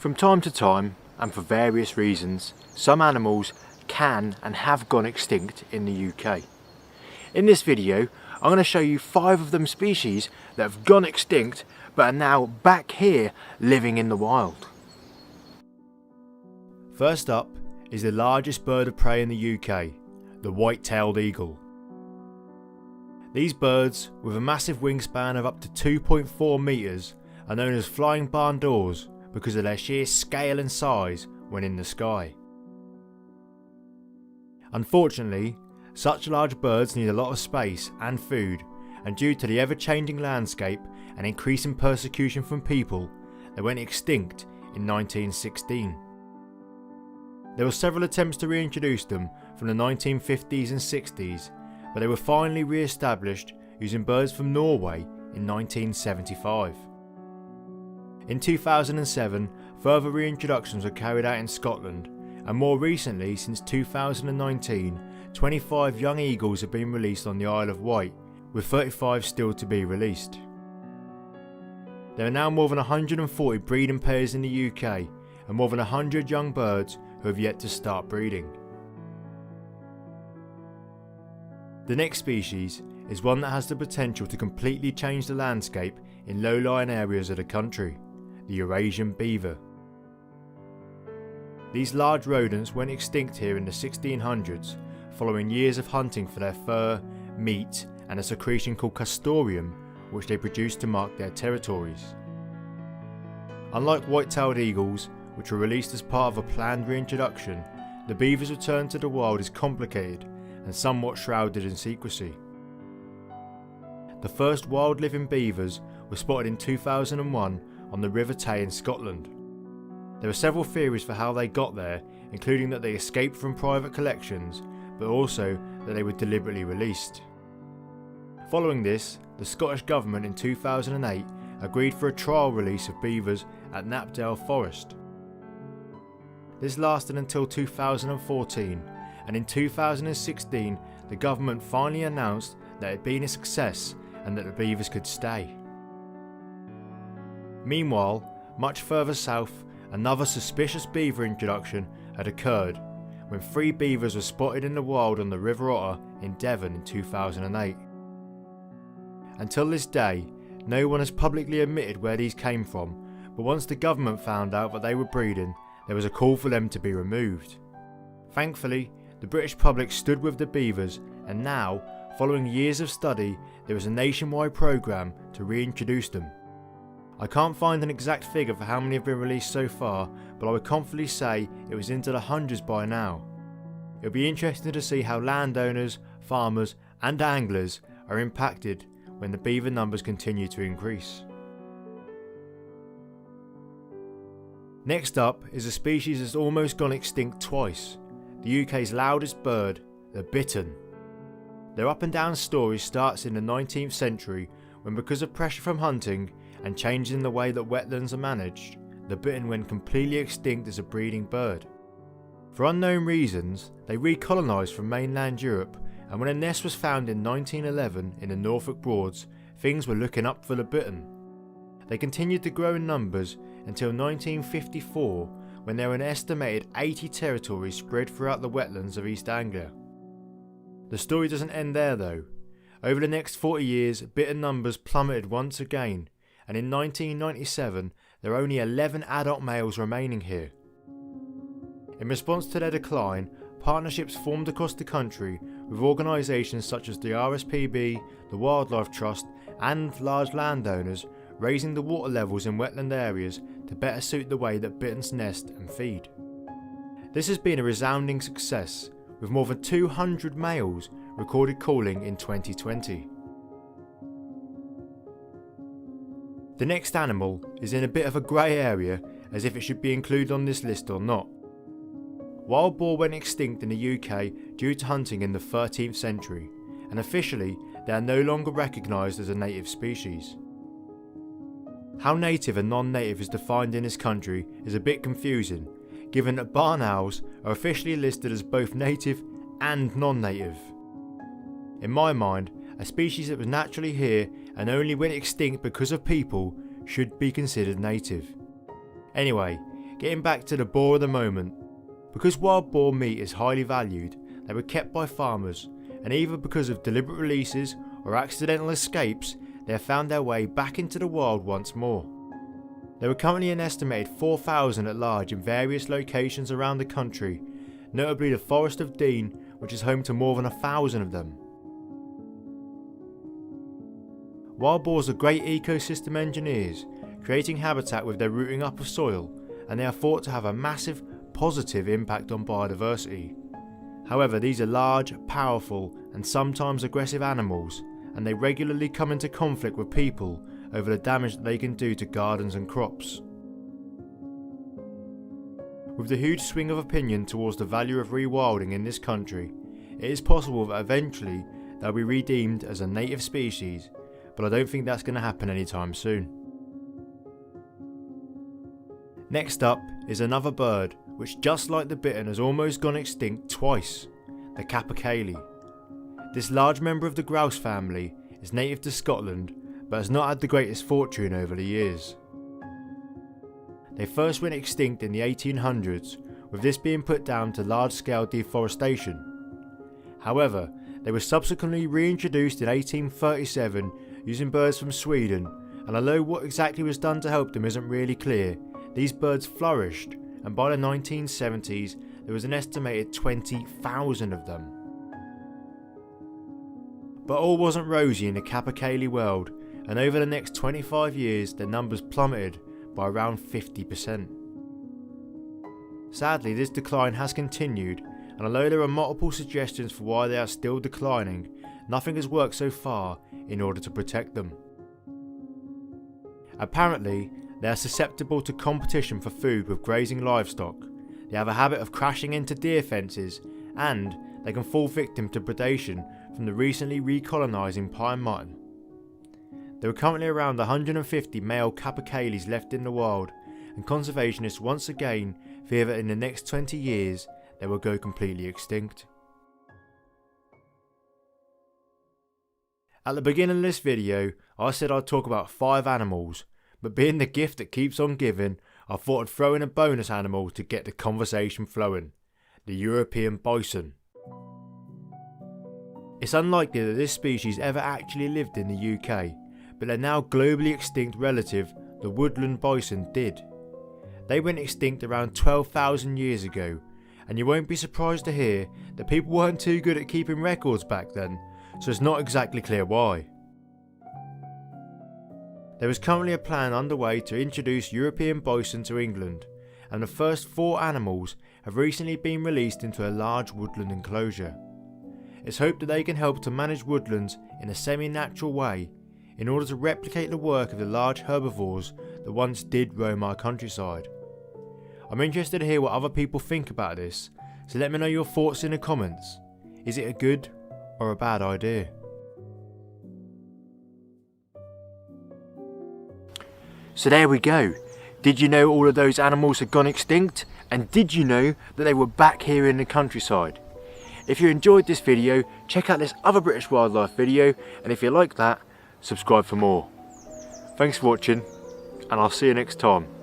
From time to time, and for various reasons, some animals can and have gone extinct in the UK. In this video, I'm going to show you 5 of them species that have gone extinct but are now back here living in the wild. First up is the largest bird of prey in the UK, the white-tailed eagle. These birds, with a massive wingspan of up to 2.4 metres, are known as flying barn doors because of their sheer scale and size when in the sky. Unfortunately, such large birds need a lot of space and food, and due to the ever-changing landscape and increasing persecution from people, they went extinct in 1916. There were several attempts to reintroduce them from the 1950s and 60s, but they were finally re-established using birds from Norway in 1975. In 2007, further reintroductions were carried out in Scotland, and more recently, since 2019, 25 young eagles have been released on the Isle of Wight, with 35 still to be released. There are now more than 140 breeding pairs in the UK, and more than 100 young birds who have yet to start breeding. The next species is one that has the potential to completely change the landscape in low-lying areas of the country, the Eurasian beaver. These large rodents went extinct here in the 1600s, following years of hunting for their fur, meat and a secretion called castoreum, which they produced to mark their territories. Unlike white-tailed eagles, which were released as part of a planned reintroduction, the beaver's return to the wild is complicated and somewhat shrouded in secrecy. The first wild living beavers were spotted in 2001 on the River Tay in Scotland. There are several theories for how they got there, including that they escaped from private collections, but also that they were deliberately released. Following this, the Scottish Government in 2008 agreed for a trial release of beavers at Knapdale Forest. This lasted until 2014, and in 2016 the government finally announced that it had been a success and that the beavers could stay. Meanwhile, much further south, another suspicious beaver introduction had occurred when 3 beavers were spotted in the wild on the River Otter in Devon in 2008. Until this day, no one has publicly admitted where these came from, but once the government found out that they were breeding, there was a call for them to be removed. Thankfully, the British public stood with the beavers, and now, following years of study, there is a nationwide programme to reintroduce them. I can't find an exact figure for how many have been released so far, but I would confidently say it was into the hundreds by now. It'll be interesting to see how landowners, farmers and anglers are impacted when the beaver numbers continue to increase. Next up is a species that's almost gone extinct twice, the UK's loudest bird, the bittern. Their up and down story starts in the 19th century when, because of pressure from hunting and changes in the way that wetlands are managed, the bittern went completely extinct as a breeding bird. For unknown reasons, they recolonised from mainland Europe, and when a nest was found in 1911 in the Norfolk Broads, things were looking up for the bittern. They continued to grow in numbers until 1954, when there were an estimated 80 territories spread throughout the wetlands of East Anglia. The story doesn't end there though. Over the next 40 years, bittern numbers plummeted once again, and in 1997 there are only 11 adult males remaining here. In response to their decline, partnerships formed across the country with organisations such as the RSPB, the Wildlife Trust and large landowners, raising the water levels in wetland areas to better suit the way that bitterns nest and feed. This has been a resounding success, with more than 200 males recorded calling in 2020. The next animal is in a bit of a grey area as if it should be included on this list or not. Wild boar went extinct in the UK due to hunting in the 13th century, and officially they are no longer recognised as a native species. How native and non-native is defined in this country is a bit confusing, given that barn owls are officially listed as both native and non-native. In my mind, a species that was naturally here and only went extinct because of people should be considered native. Anyway, Getting back to the boar of the moment. Because wild boar meat is highly valued, they were kept by farmers, and either because of deliberate releases or accidental escapes, they have found their way back into the wild once more. There are currently an estimated 4,000 at large in various locations around the country, notably the Forest of Dean, which is home to more than 1,000 of them. Wild boars are great ecosystem engineers, creating habitat with their rooting up of soil, and they are thought to have a massive positive impact on biodiversity. However, these are large, powerful and sometimes aggressive animals, and they regularly come into conflict with people over the damage that they can do to gardens and crops. With the huge swing of opinion towards the value of rewilding in this country, it is possible that eventually they'll be redeemed as a native species, but I don't think that's going to happen anytime soon. Next up is another bird which, just like the bittern, has almost gone extinct twice, the capercaillie. This large member of the grouse family is native to Scotland but has not had the greatest fortune over the years. They first went extinct in the 1800s, with this being put down to large-scale deforestation. However, they were subsequently reintroduced in 1837 using birds from Sweden, and although what exactly was done to help them isn't really clear, these birds flourished, and by the 1970s there was an estimated 20,000 of them. But all wasn't rosy in the capercaillie world, and over the next 25 years their numbers plummeted by around 50%. Sadly, this decline has continued, and although there are multiple suggestions for why they are still declining, nothing has worked so far in order to protect them. Apparently, they are susceptible to competition for food with grazing livestock, they have a habit of crashing into deer fences, and they can fall victim to predation from the recently recolonising pine marten. There are currently around 150 male capercaillies left in the wild, and conservationists once again fear that in the next 20 years they will go completely extinct. At the beginning of this video, I said I'd talk about 5 animals, but being the gift that keeps on giving, I thought I'd throw in a bonus animal to get the conversation flowing: the European bison. It's unlikely that this species ever actually lived in the UK, but their now globally extinct relative, the woodland bison, did. They went extinct around 12,000 years ago, and you won't be surprised to hear that people weren't too good at keeping records back then, so it's not exactly clear why. There is currently a plan underway to introduce European bison to England, and the first 4 animals have recently been released into a large woodland enclosure. It's hoped that they can help to manage woodlands in a semi-natural way in order to replicate the work of the large herbivores that once did roam our countryside. I'm interested to hear what other people think about this, so let me know your thoughts in the comments. Is it a good or a bad idea? So there we go. Did you know all of those animals had gone extinct? And did you know that they were back here in the countryside? If you enjoyed this video, check out this other British wildlife video, and if you like that, subscribe for more. Thanks for watching, and I'll see you next time.